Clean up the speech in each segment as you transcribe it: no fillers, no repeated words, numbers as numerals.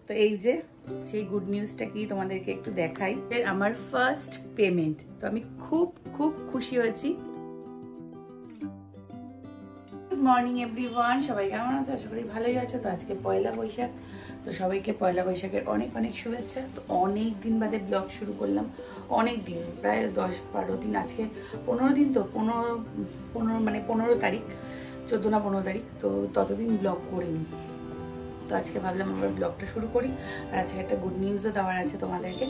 তো এই যে সেই গুড নিউজটা কি তোমাদেরকে একটু দেখাই। আমার ফার্স্ট পেমেন্ট, তো আমি খুব খুব খুশি হয়েছি। গুড মর্নিং এভরিওয়ান, সবাই কেমন আছো? আশা করি ভালোই আছো। তো আজকে পয়লা বৈশাখ, তো সবাইকে পয়লা বৈশাখের অনেক অনেক শুভেচ্ছা। তো অনেক দিন বাদে ব্লগ শুরু করলাম, অনেক দিন, প্রায় 10-12 দিন, আজকে 15 দিন, তো 15 তারিখ, 14 না 15 তারিখ, তো ততদিন ব্লগ করিনি। তো আজকে ভাবলাম আবার ব্লগটা শুরু করি, আর আজকে একটা গুড নিউজও দেওয়ার আছে তোমাদেরকে।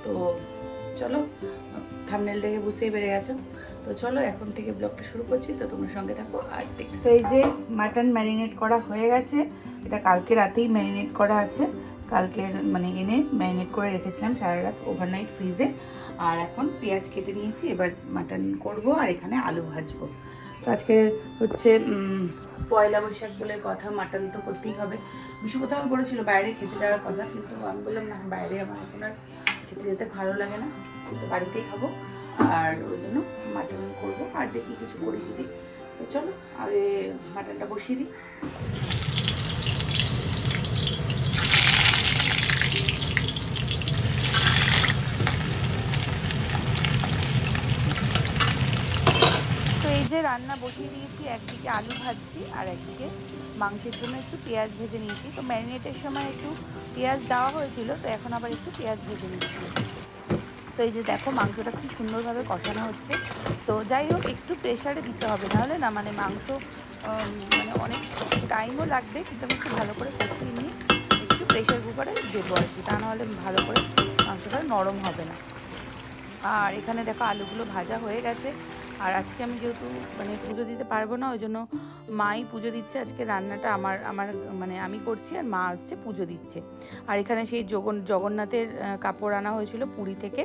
তো চলো, থাম্বনেল দেখে বুঝতেই পেরে গেছো। তো চলো এখন থেকে ব্লগটা শুরু করছি, তো তোমরা সঙ্গে থাকো আর দেখো। তো এই যে মাটন ম্যারিনেট করা হয়ে গেছে, এটা কালকে রাতেই ম্যারিনেট করা আছে, কালকে এনে ম্যারিনেট করে রেখেছিলাম সারা রাত ওভারনাইট ফ্রিজে। আর এখন পেঁয়াজ কেটে নিয়েছি, এবার মাটন করব আর এখানে আলু ভাজবো। তো আজকে হচ্ছে পয়লা বৈশাখ বলে কথা, মাটন তো করতেই হবে। বিশু কোথাও বলেছিল বাইরে খেতে যাওয়ার কথা, কিন্তু আমি বললাম না, বাইরে আমার এখন আর খেতে যেতে ভালো লাগে না, কিন্তু বাড়িতেই খাবো, আর ওই জন্য মাটন করবো। আর দেখি কিছু করে দিই। তো চলো আগে মাটনটা বসিয়ে দিই। তো এই যে রান্না বসিয়ে দিয়েছি, একদিকে আলু ভাজছি আর একদিকে মাংসের জন্য একটু পেঁয়াজ ভেজে নিয়েছি। তো ম্যারিনেটের সময় একটু পেঁয়াজ দেওয়া হয়েছিল, তো এখন আবার একটু পেঁয়াজ ভেজে নিচ্ছি। তো এই যে দেখো মাংসটা খুব সুন্দরভাবে কষানো হচ্ছে। তো যাই হোক, একটু প্রেশারে দিতে হবে, নাহলে না মাংস অনেক টাইমও লাগবে, কিন্তু আমি একটু ভালো করে কষিয়ে নিয়ে একটু প্রেশার কুকারে দেবো আর কি, তা নাহলে ভালো করে মাংসটা নরম হবে না। আর এখানে দেখো আলুগুলো ভাজা হয়ে গেছে। আর আজকে আমি যেহেতু পুজো দিতে পারবো না, ওই জন্য মাই পুজো দিচ্ছে। আজকে রান্নাটা আমার আমি করছি, আর মা হচ্ছে পুজো দিচ্ছে। আর এখানে সেই জগন্নাথের কাপড় আনা হয়েছিল পুরী থেকে,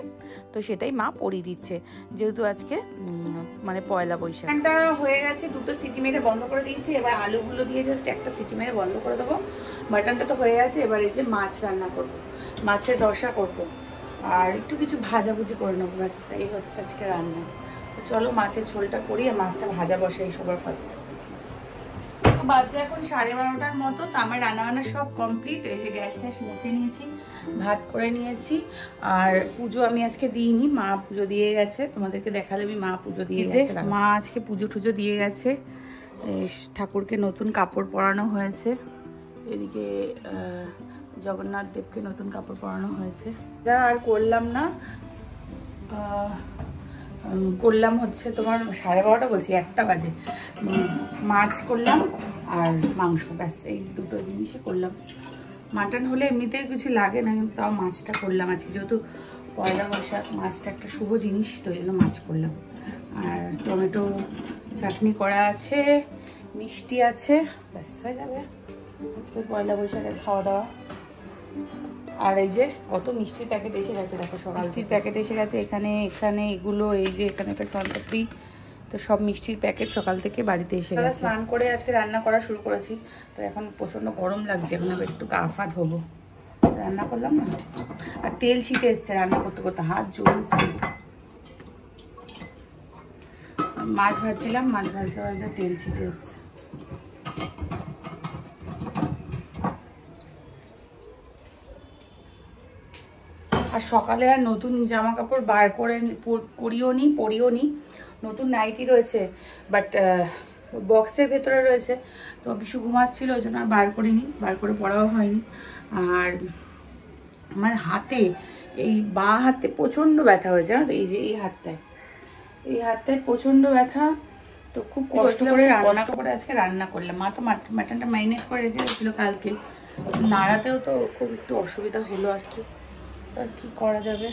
তো সেটাই মা পরিয়ে দিচ্ছে, যেহেতু আজকে পয়লা বৈশাখ। রান্নাটা হয়ে গেছে, 2টো সিটি মেরে বন্ধ করে দিয়েছি। এবার আলুগুলো দিয়ে জাস্ট একটা সিটি মেরে বন্ধ করে দেবো। মাটনটা তো হয়ে গেছে, এবার এই যে মাছ রান্না করবো, মাছের রসা করবো, আর একটু কিছু ভাজাভুজি করে নেবো, ব্যাস এই হচ্ছে আজকে রান্না। তো চলো মাছের ঝোলটা করি আর মাছটা ভাজা বসাই সবার ফার্স্ট। তো বাজে এখন 12:30টার মতো। তো আমার রান্নাবান্না সব কমপ্লিট। এই যে গ্যাস ট্যাস মুছে নিয়েছি, ভাত করে নিয়েছি। আর পুজো আমি আজকে দিইনি, মা পুজো দিয়ে গেছে, তোমাদেরকে দেখালে আমি মা পুজো দিয়ে গেছে। মা আজকে পুজো টুজো দিয়ে গেছে, ঠাকুরকে নতুন কাপড় পরানো হয়েছে, এদিকে জগন্নাথ দেবকে নতুন কাপড় পরানো হয়েছে। যা আর করলাম না, করলাম হচ্ছে তোমার 12:30 বলছি, 1টা বাজে। মাছ করলাম আর মাংস, ব্যাস এই দুটো জিনিসই করলাম। মাটন হলে এমনিতেই কিছু লাগে না, কিন্তু তাও মাছটা করলাম আজকে, যেহেতু পয়লা বৈশাখ, মাছটা একটা শুভ জিনিস, তো এই জন্য মাছ করলাম। আর টমেটো চাটনি করা আছে, মিষ্টি আছে, ব্যাস হয়ে যাবে আজকে পয়লা বৈশাখের খাওয়া দাওয়া। আর এই যে কত মিষ্টির প্যাকেট এসে গেছে, দেখো সকাল মিষ্টির প্যাকেট এসে গেছে এখানে এগুলো, এই যে এখানে একটা টনপাপড়ি, তো সব মিষ্টির প্যাকেট সকাল থেকে বাড়িতে এসে গেছে। স্নান করে আজকে রান্না করা শুরু করেছি, তো এখন প্রচণ্ড গরম লাগছে, এখন আবার একটু গা ফা ধোবো, রান্না করলাম না। আর তেল ছিটে এসছে রান্না করতে করতে, হাত জ্বলছে। মাছ ভাজছিলাম, মাছ ভাজতে ভাজতে তেল ছিটে এসছে। আর সকালে আর নতুন জামা কাপড় বার করে পরিও নি, নতুন নাইটি রয়েছে, বাট বক্সের ভেতরে রয়েছে। তো বিশু ঘুমাচ্ছিল, ওই জন্য আর বার করে পরাও হয়নি। আর আমার হাতে, এই বাঁ হাতে প্রচণ্ড ব্যথা হয়েছে, এই যে এই হাতটায় প্রচণ্ড ব্যথা। তো খুব কষ্ট করে আজকে রান্না করলাম। মা তো মাটনটা ম্যারিনেট করে রেখে গেছিলো কালকে, নাড়াতেও তো খুব একটু অসুবিধা হলো আর কি। আর কি করা যাবে,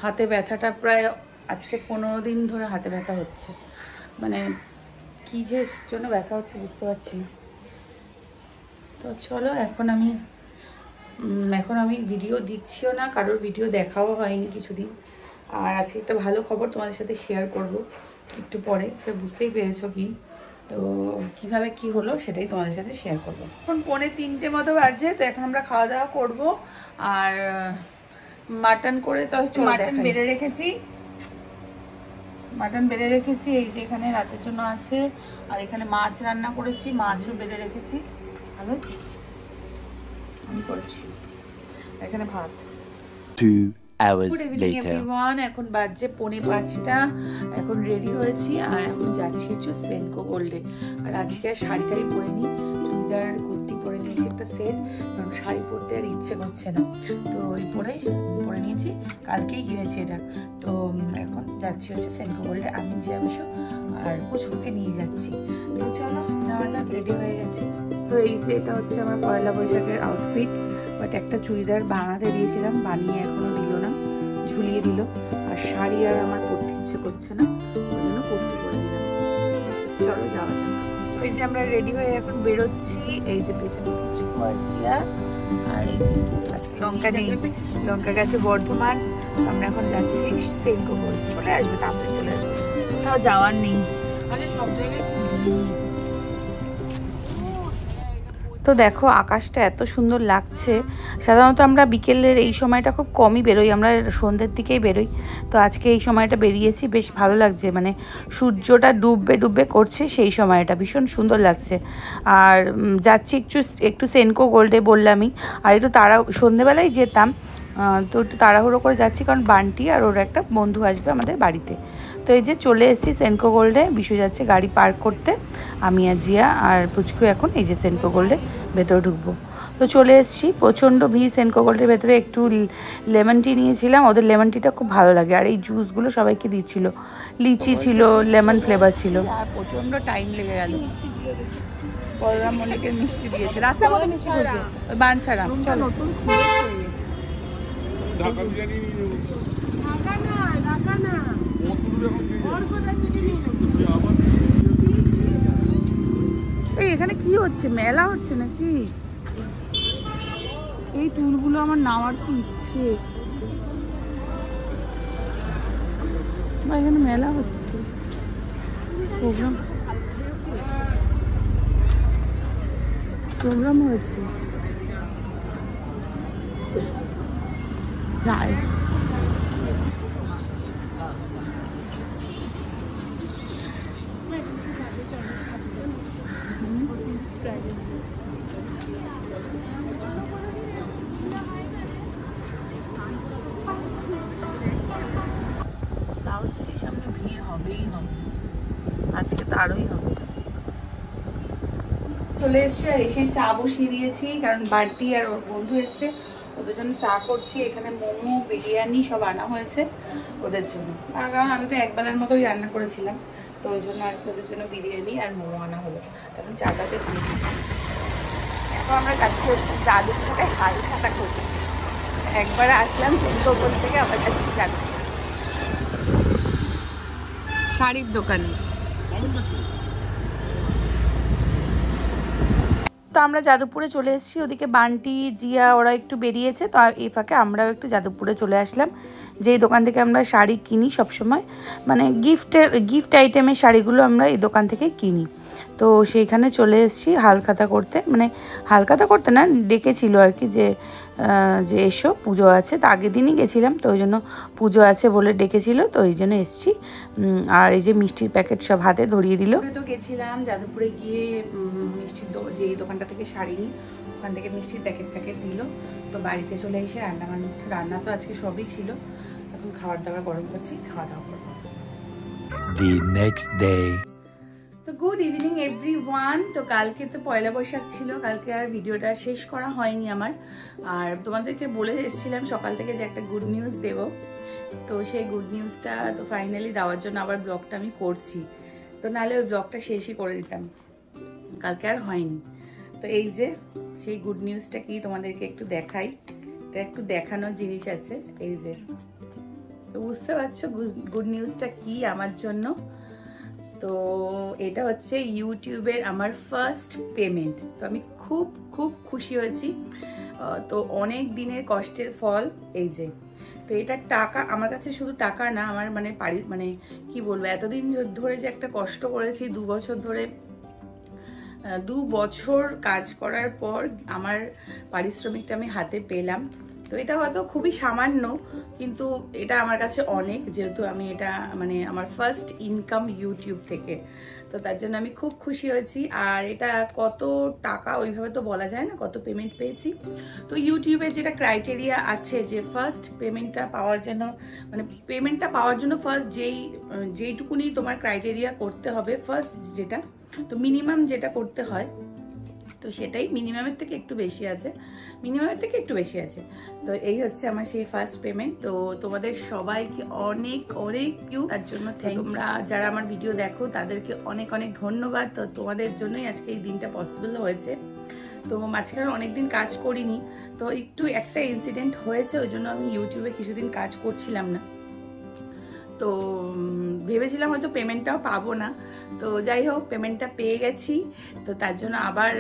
হাতে ব্যথাটা প্রায় আজকে 15 দিন ধরে হাতে ব্যথা হচ্ছে, কী যে জন্য ব্যথা হচ্ছে বুঝতে পারছি না। তো চলো এখন আমি ভিডিও দিচ্ছিও না, কারোর ভিডিও দেখাও হয়নি কিছুদিন। আর আজকে একটা ভালো খবর তোমাদের সাথে শেয়ার করব একটু পরে, সে বুঝতেই পেরেছো কি, তো কিভাবে কি হলো সেটাই তোমাদের সাথে শেয়ার করবো। এখন 2:45 মতো বাজে, তো এখন আমরা খাওয়া দাওয়া করবো। আর মাটন করে তো মাটন বেড়ে রেখেছি, এই যে এখানে রাতের জন্য আছে। আর এখানে মাছ রান্না করেছি, মাছও বেড়ে রেখেছি, ভালো আমি করছি। এখানে ভাত। 2 hours Good evening later. everyone, এখন বাজে 4:45, এখন রেডি হয়েছি আর এখন যাচ্ছি হচ্ছে সেনকো গোল্ডে। আর আজকে আর শাড়ি টাড়ি পরে নিই, চুড়িদার কুর্তি পরে নিয়েছি একটা সেট, কারণ শাড়ি পরতে আর ইচ্ছে করছে না, তো এই পরে নিয়েছি, কালকেই কিনেছি এটা। তো এখন যাচ্ছি হচ্ছে সেনকো গোল্ডে, আমি জিয়া বসু আর পুচকুকে নিয়ে যাচ্ছি। তো চলো যাওয়া যাক, রেডি হয়ে গেছি। তো এই যে এটা হচ্ছে আমার পয়লা বৈশাখের আউটফিট, বাট একটা চুড়িদার বানাতে দিয়েছিলাম, বানিয়ে এখনো দিল না, ঝুলিয়ে দিল। আর শাড়ি আর আমার পরতে ইচ্ছে করছে না, ওই জন্য কুর্তি করে দিলাম। চলো যাওয়া যাক। তো এই যে আমরা রেডি হয়ে এখন বেরোচ্ছি, এই যে পেছনে পুচকু আর জিয়া, আর এই যে আজকে লঙ্কা নেই, লঙ্কা গেছে বর্ধমান। আমরা এখন যাচ্ছি সেনকো গোল্ড, চলে আসবে তাড়াতাড়ি চলে আসবে, তাও যাওয়ার নেই। সব জায়গায় তো দেখো আকাশটা এত সুন্দর লাগছে। সাধারণত আমরা বিকেলের এই সময়টা খুব কমই বেরোই, আমরা সন্ধ্যের দিকেই বেরোই, তো আজকে এই সময়টা বেরিয়েছি, বেশ ভালো লাগছে, মানে সূর্যটা ডুববে করছে, সেই সময়টা ভীষণ সুন্দর লাগছে। আর যাচ্ছি একটু সেনকো গোল্ডে বললামই, আর একটু সন্ধ্যেবেলায় যেতাম, তো একটু তাড়াহুড়ো করে যাচ্ছি, কারণ বান্টি আর ওর একটা বন্ধু আসবে আমাদের বাড়িতে। তো এই যে চলে এসেছি সেনকো গোল্ডে, বিশু যাচ্ছে গাড়ি পার্ক করতে, আমি আর জিয়া আর পুচকু এখন এই যে সেনকো গোল্ডে ভেতরে ঢুকবো। তো চলে এসেছি, প্রচণ্ড ভিড় সেনকো গোল্ডের ভেতরে। একটু লেমন টি নিয়েছিলাম, ওদের লেমন টিটা খুব ভালো লাগে, আর এই জুসগুলো সবাইকে দিচ্ছিল, লিচি ছিল, লেমন ফ্লেভার ছিল। আর প্রচণ্ড টাইম লেগে গেল। বলরাম মল্লিকের মিষ্টি দিয়েছে, রাস্তার মধ্যে মিষ্টি দিয়েছে, ওই বাঞ্ছারা নতুন এই এখানে কি হচ্ছে, মেলা হচ্ছে নাকি? এই টুলগুলো আমার নেওয়ার কি ইচ্ছে, বা এখানে মেলা হচ্ছে, প্রোগ্রাম হয়েছে, যাই। সাউথ সিটির সামনে ভিড় হবেই হবে, আজকে তো আরোই হবে। চলে এসছে, এসে চা বসিয়ে দিয়েছি, কারণ বার্থডে আর ওর বন্ধু এসছে, ওদের জন্য চা করছি। এখানে মোমো বিরিয়ানি সব আনা হয়েছে ওদের জন্য, কারণ আমি তো একবেলার মতোই রান্না করেছিলাম, তো ওই জন্য আর ওদের জন্য বিরিয়ানি আর মোমো আনা হলো, তখন চাটাতে দিয়ে দিচ্ছি। এখন আমরা যাচ্ছি হচ্ছে জাদুপুরে হালখাতা করতে, একবার আসলাম সেনকো গোল্ড থেকে, আবার যাচ্ছি জাদুপুর শাড়ির দোকানে। তো আমরা যাদবপুরে চলে এসেছি, ওদিকে বান্টি জিয়া ওরা একটু বেরিয়েছে, তো এই ফাঁকে আমরাও একটু যাদবপুরে চলে আসলাম, যেই দোকান থেকে আমরা শাড়ি কিনি সবসময়, মানে গিফট আইটেমের শাড়িগুলো আমরা এই দোকান থেকে কিনি। তো সেইখানে চলে এসেছি হালখাতা করতে, মানে হালখাতা করতে না, ডেকেছিল আর কি, যে এসো পুজো আছে, তো আগের দিনই গেছিলাম, তো ওই জন্য পুজো আছে বলে ডেকেছিল, তো এই জন্য এসেছি। আর এই যে মিষ্টির প্যাকেট সব হাতে ধরিয়ে দিল। তো গেছিলাম যাদবপুরে গিয়ে মিষ্টির যেই দোকানটা থেকে শাড়ি নিই, ওখান থেকে মিষ্টির প্যাকেট দিল। তো বাড়িতে চলে এসে রান্না তো আজকে সবই ছিল, এখন খাবার দাবার গরম করছি, খাওয়া দাওয়া করবো। The next day. তো গুড ইভিনিং এভরিওয়ান। তো কালকে তো পয়লা বৈশাখ ছিল, কালকে আর ভিডিওটা শেষ করা হয়নি আমার, আর তোমাদেরকে বলে এসেছিলাম সকাল থেকে যে একটা গুড নিউজ দেব, তো সেই গুড নিউজটা তো ফাইনালি দেওয়ার জন্য আবার ব্লগটা আমি করছি, তো নাহলে ওই ব্লগটা শেষই করে দিতাম, কালকে আর হয়নি। তো এই যে সেই গুড নিউজটা কি তোমাদেরকে একটু দেখাই, এটা একটু দেখানোর জিনিস আছে, এই যে, তো বুঝতে পারছো গুড নিউজটা কি আমার জন্য। তো এটা হচ্ছে ইউটিউবের আমার ফার্স্ট পেমেন্ট, তো আমি খুব খুব খুশি হয়েছি, তো অনেক দিনের কষ্টের ফল এই যে। তো এটা টাকা আমার কাছে শুধু টাকা না, আমার মানে কি বলবো, এতদিন ধরে যে একটা কষ্ট করেছি, 2 বছর ধরে, 2 বছর কাজ করার পর আমার পারিশ্রমিকটা আমি হাতে পেলাম, তো এটা হয়তো খুবই সামান্য, কিন্তু এটা আমার কাছে অনেক, যেহেতু আমি এটা মানে আমার ফার্স্ট ইনকাম ইউটিউব থেকে, তো তার জন্য আমি খুব খুশি হয়েছি। আর এটা কত টাকা ওইভাবে তো বলা যায় না, কত পেমেন্ট পেয়েছি। তো ইউটিউবে যেটা ক্রাইটেরিয়া আছে যে ফার্স্ট পেমেন্টটা পাওয়ার জন্য, মানে পেমেন্টটা পাওয়ার জন্য ফার্স্ট যেইটুকুনি তোমার ক্রাইটেরিয়া করতে হবে, ফার্স্ট যেটা, তো মিনিমাম যেটা করতে হয়, তো সেটাই মিনিমামের থেকে একটু বেশি আছে, তো এই হচ্ছে আমার সেই ফার্স্ট পেমেন্ট। তো তোমাদের সবাইকে অনেক অনেক তার জন্য তোমরা যারা আমার ভিডিও দেখো তাদেরকে অনেক অনেক ধন্যবাদ। তো তোমাদের জন্যই আজকে এই দিনটা পসিবল হয়েছে। তো মাঝখানে অনেকদিন কাজ করিনি, তো একটু একটা ইনসিডেন্ট হয়েছে, ওই জন্য আমি ইউটিউবে কিছুদিন কাজ করছিলাম না। তো ভেবেছিলাম হয়তো পেমেন্টটাও পাবো না, তো যাই হোক পেমেন্টটা পেয়ে গেছি। তো তার জন্য আবার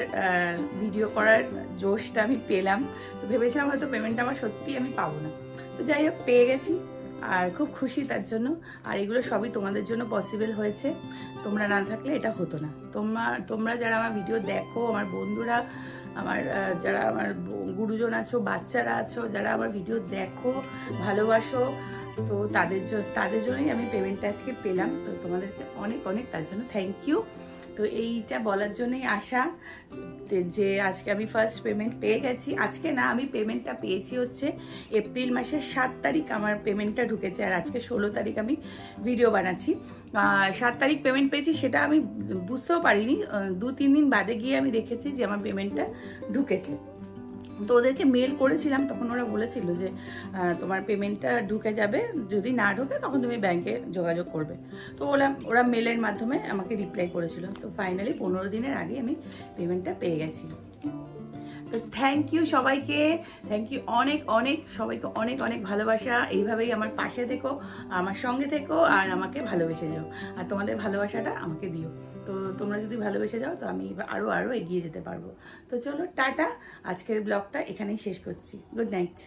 ভিডিও করার জোশটা আমি পেলাম। তো ভেবেছিলাম হয়তো পেমেন্টটা আমার সত্যি আমি পাবো না, তো যাই হোক পেয়ে গেছি আর খুব খুশি তার জন্য। আর এগুলো সবই তোমাদের জন্য পসিবল হয়েছে, তোমরা না থাকলে এটা হতো না। তোমরা যারা আমার ভিডিও দেখো, আমার বন্ধুরা, আমার যারা আমার গুরুজন আছো, বাচ্চারা আছো, যারা আমার ভিডিও দেখো, ভালোবাসো, তো তাদের জন্যই আমি পেমেন্টটা আজকে পেলাম। তো তোমাদেরকে অনেক অনেক তার জন্য থ্যাংক ইউ। তো এইটা বলার জন্যই আসা যে আজকে আমি ফার্স্ট পেমেন্ট পেয়ে গেছি। আজকে না, আমি পেমেন্টটা পেয়েছি হচ্ছে এপ্রিল মাসের 7 তারিখ আমার পেমেন্টটা ঢুকেছে, আর আজকে 16 তারিখ আমি ভিডিও বানাচ্ছি। 7 তারিখ পেমেন্ট পেয়েছি, সেটা আমি বুঝতেও পারিনি, 2-3 দিন বাদে গিয়ে আমি দেখেছি যে আমার পেমেন্টটা ঢুকেছে। তো ওদেরকে মেল করেছিলাম, তখন ওরা বলেছিল যে তোমার পেমেন্টটা ঢুকে যাবে, যদি না ঢোকে তখন তুমি ব্যাংকে যোগাযোগ করবে। তো ওরা মেলের মাধ্যমে আমাকে রিপ্লাই করেছিল। তো ফাইনালি 15 দিনের আগে আমি পেমেন্টটা পেয়ে গেছি। তো থ্যাংক ইউ সবাইকে, থ্যাংক ইউ অনেক অনেক, সবাইকে অনেক অনেক ভালোবাসা। এইভাবেই আমার পাশে থেকো, আমার সঙ্গে থেকো, আর আমাকে ভালোবেসে যাও, আর তোমাদের ভালোবাসাটা আমাকে দিও। তো তোমরা যদি ভালোবেসে যাও তো আমি আরও এগিয়ে যেতে পারবো। তো চলো টাটা, আজকের ব্লগটা এখানেই শেষ করছি। Good night.